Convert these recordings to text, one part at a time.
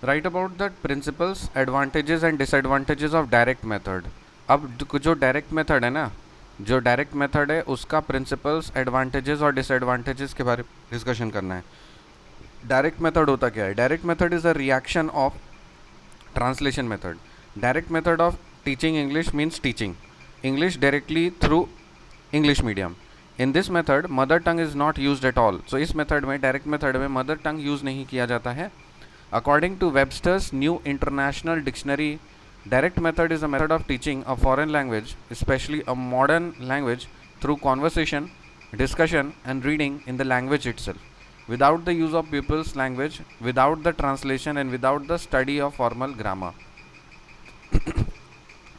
Right about the principles advantages and disadvantages of direct method. अब जो direct method है ना, जो डायरेक्ट मेथड है उसका प्रिंसिपल्स, एडवांटेजेस और डिसएडवांटेजेस के बारे में डिस्कशन करना है। डायरेक्ट मेथड होता क्या है? Direct method is a reaction of translation method. Direct method of teaching English means teaching English directly through English medium. In this method mother tongue is not used at all. So इस method में, direct method में mother tongue use नहीं किया जाता है। According to Webster's New International Dictionary, direct method is a method of teaching a foreign language, especially a modern language, through conversation, discussion, and reading in the language itself, without the use of pupils' language, without the translation, and without the study of formal grammar.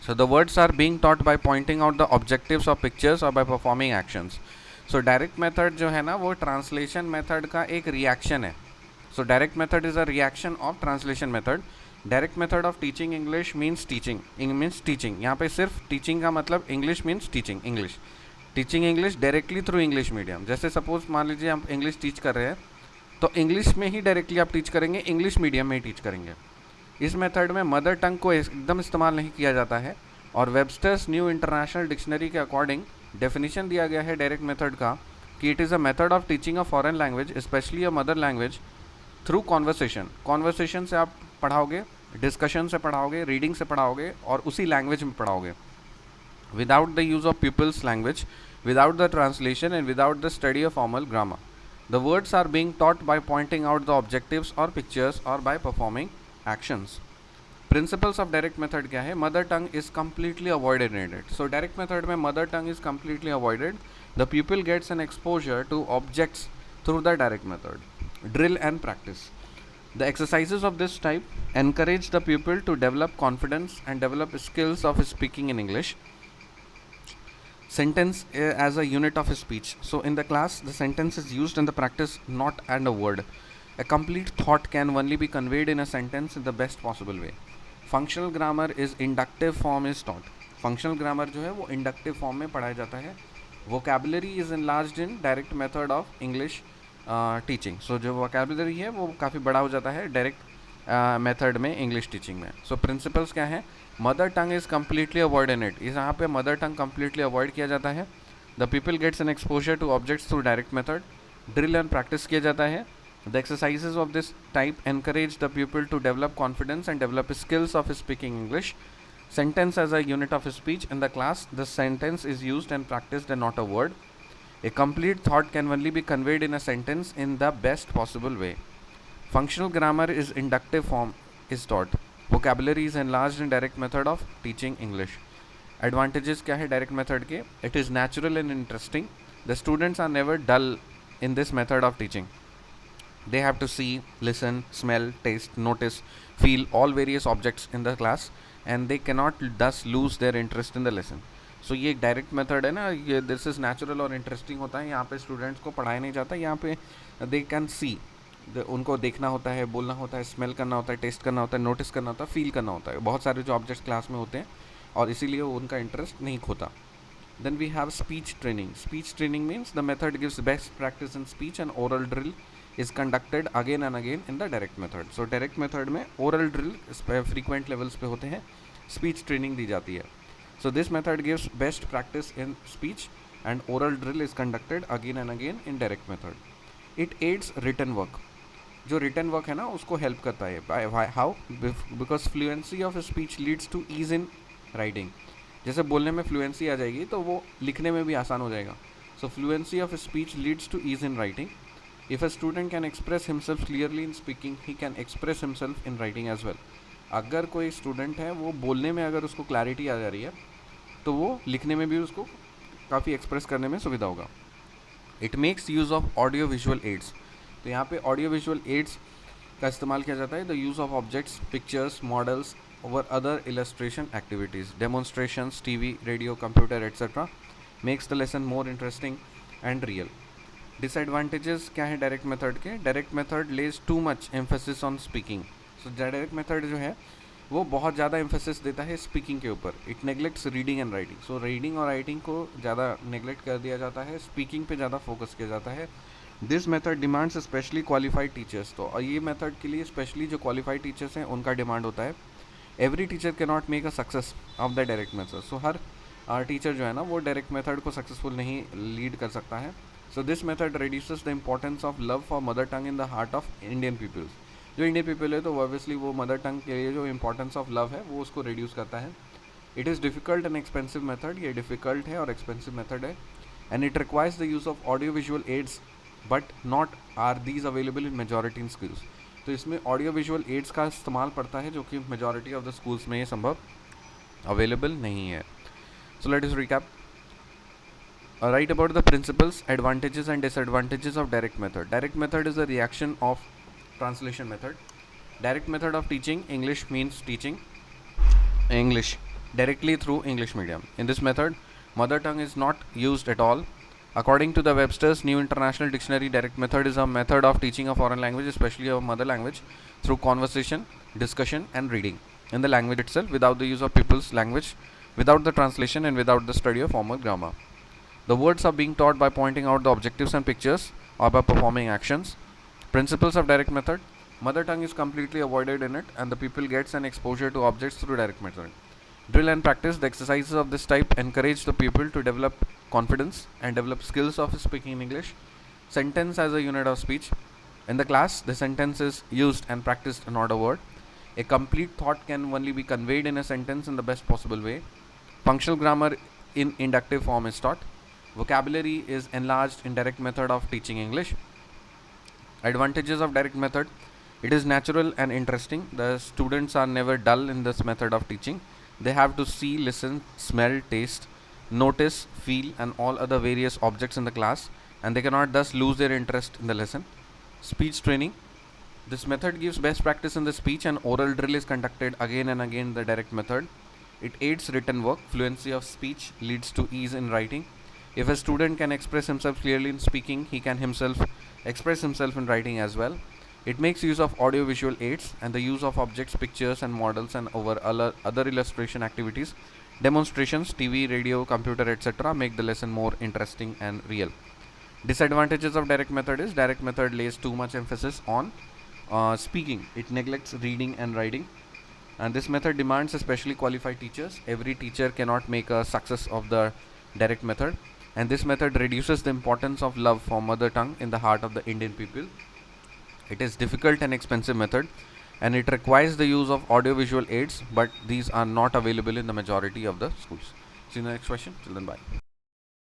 So the words are being taught by pointing out the objectives of pictures or by performing actions. So direct method जो है ना, वो translation method का एक reaction है. So direct method is a reaction of translation method. Direct method of teaching English means teaching. Means teaching. यहाँ पे सिर्फ teaching का मतलब English means teaching English. Teaching English directly through English medium. जैसे suppose मान लीजिए हम English teach कर रहे हैं, तो English में ही directly आप teach करेंगे, English medium में ही teach करेंगे. इस मेथड में मदर टंग को एकदम इस्तेमाल नहीं किया जाता है। और वेबस्टर्स न्यू इंटरनेशनल डिक्शनरी के अकॉर्डिंग डेफिनेशन दिया गया है डायरेक्ट मेथड का कि it is a method of teaching a foreign language, specially a mother language, through conversation. Conversation से आप पढ़ाओगे, डिस्कशन से पढ़ाओगे, रीडिंग से पढ़ाओगे और उसी लैंग्वेज में पढ़ाओगे, without the use of people's language, without the translation and without the study of formal grammar. The words are being taught by pointing out the objectives or pictures or by performing actions. Principles of direct method क्या है? Mother tongue is completely avoided in it. So direct method में mother tongue is completely avoided. The pupil gets an exposure to objects through the direct method. Drill and practice. The exercises of this type encourage the pupil to develop confidence and develop skills of speaking in English. Sentence as a unit of speech. So in the class the sentence is used in the practice, not and a word. A complete thought can only be conveyed in a sentence in the best possible way. Functional grammar is inductive form is taught. Functional grammar जो है वो inductive form में पढ़ाया जाता है. Vocabulary is enlarged in direct method of English teaching. So जो vocabulary है वो काफ़ी बड़ा हो जाता है direct मेथड में इंग्लिश टीचिंग में. सो प्रिंसिपल्स क्या है? Mother tongue is completely avoid in it. इस यहाँ पे मदर टंग कम्प्लीटली अवॉइड किया जाता है. The people gets an exposure to objects through direct method. Drill and practice किया जाता है. The exercises of this type encourage the people to develop confidence and develop skills of speaking English. Sentence as a unit of speech. In the class, the sentence is used and practiced and not a word. A complete thought can only be conveyed in a sentence in the best possible way. Functional grammar is inductive form is taught. Vocabulary is enlarged in direct method of teaching English. Advantages क्या है direct method के? It is natural and interesting. The students are never dull in this method of teaching. They have to see, listen, smell, taste, notice, feel all various objects in the class, and they cannot thus lose their interest in the lesson. So ये direct method है ना, ये this is natural और interesting होता है. यहाँ पे students को पढ़ाया नहीं जाता. यहाँ पे दे कैन सी, उनको देखना होता है, बोलना होता है, स्मेल करना होता है, टेस्ट करना होता है, नोटिस करना होता है, फील करना होता है. बहुत सारे जो ऑब्जेक्ट्स क्लास में होते हैं और इसीलिए उनका इंटरेस्ट नहीं खोता. Then we have speech training. Speech training means the method gives best practice in speech and oral drill is conducted again and again in the direct method. So direct method में oral drill frequent levels पे होते हैं, speech training दी जाती है. So this method gives best practice in speech and oral drill is conducted again and again in direct method. It aids written work. जो written work है ना उसको help करता है. By how? Because fluency of speech leads to ease in writing. जैसे बोलने में fluency आ जाएगी तो वो लिखने में भी आसान हो जाएगा. So fluency of speech leads to ease in writing. If a student can express himself clearly in speaking, he can express himself in writing as well. अगर कोई स्टूडेंट है वो बोलने में अगर उसको क्लैरिटी आ जा रही है तो वो लिखने में भी उसको काफ़ी एक्सप्रेस करने में सुविधा होगा. It makes use of audio visual ads. तो यहाँ पे ऑडियो विजुअल एड्स का इस्तेमाल किया जाता है. The use of objects, pictures, models over other illustration activities, demonstrations, TV, radio, computer etcetera makes the lesson more interesting and real. Disadvantages क्या है डायरेक्ट मेथड के? Direct method lays too much emphasis on speaking. So direct method जो है वो बहुत ज़्यादा emphasis देता है स्पीकिंग के ऊपर. It neglects reading and writing. So reading और राइटिंग को ज़्यादा नेग्लेक्ट कर दिया जाता है, स्पीकिंग पे ज़्यादा फोकस किया जाता है. This method demands specially qualified teachers, तो ये मेथड के लिए स्पेशली जो क्वालिफाइड टीचर्स हैं उनका डिमांड होता है. Every teacher can not make a success of the direct method, so हर टीचर जो है ना वो डायरेक्ट मेथड को सक्सेसफुल नहीं लीड कर सकता है. So this method reduces the importance of love for mother tongue in the heart of Indian peoples. जो इंडियन पीपल है तो ऑब्वियसली वो मदर टंग के लिए जो इंपॉर्टेंस ऑफ लव है वो उसको रिड्यूस करता है. It is difficult and expensive method, ये डिफ़िकल्ट है और एक्सपेंसिव मेथड है. And it requires the use of audio visual aids but not are these available in majority in schools. तो इसमें ऑडियो विजुअल एड्स का इस्तेमाल पड़ता है जो कि मेजॉरिटी ऑफ द स्कूल्स में ये संभव अवेलेबल नहीं है. So let us recap. Write about the principles, advantages and disadvantages of direct method. Direct method is a reaction of translation method. Direct method of teaching English means teaching English directly through English medium. In this method, mother tongue is not used at all. According to the Webster's New International Dictionary, direct method is a method of teaching a foreign language, especially a mother language, through conversation, discussion and reading in the language itself without the use of people's language, without the translation and without the study of formal grammar. The words are being taught by pointing out the objectives and pictures or by performing actions. Principles of direct method. Mother tongue is completely avoided in it and the pupil gets an exposure to objects through direct method. Drill and practice. The exercises of this type encourage the pupil to develop confidence and develop skills of speaking English. Sentence as a unit of speech. In the class, the sentence is used and practiced, not a word. A complete thought can only be conveyed in a sentence in the best possible way. Functional grammar in inductive form is taught. Vocabulary is enlarged in direct method of teaching English. Advantages of direct method. It is natural and interesting. The students are never dull in this method of teaching. They have to see, listen, smell, taste, notice, feel and all other various objects in the class, and they cannot thus lose their interest in the lesson. Speech training. This method gives best practice in the speech and oral drill is conducted again and again in the direct method. It aids written work. Fluency of speech leads to ease in writing. If a student can express himself clearly in speaking, he can himself express himself in writing as well. It makes use of audio visual aids and the use of objects, pictures and models and over other illustration activities. Demonstrations, TV, radio, computer, etc. make the lesson more interesting and real. Disadvantages of direct method is direct method lays too much emphasis on speaking. It neglects reading and writing. And this method demands especially qualified teachers. Every teacher cannot make a success of the direct method. And this method reduces the importance of love for mother tongue in the heart of the Indian people. It is difficult and expensive method and it requires the use of audio visual aids, but these are not available in the majority of the schools. See you in the next question. Till then, bye.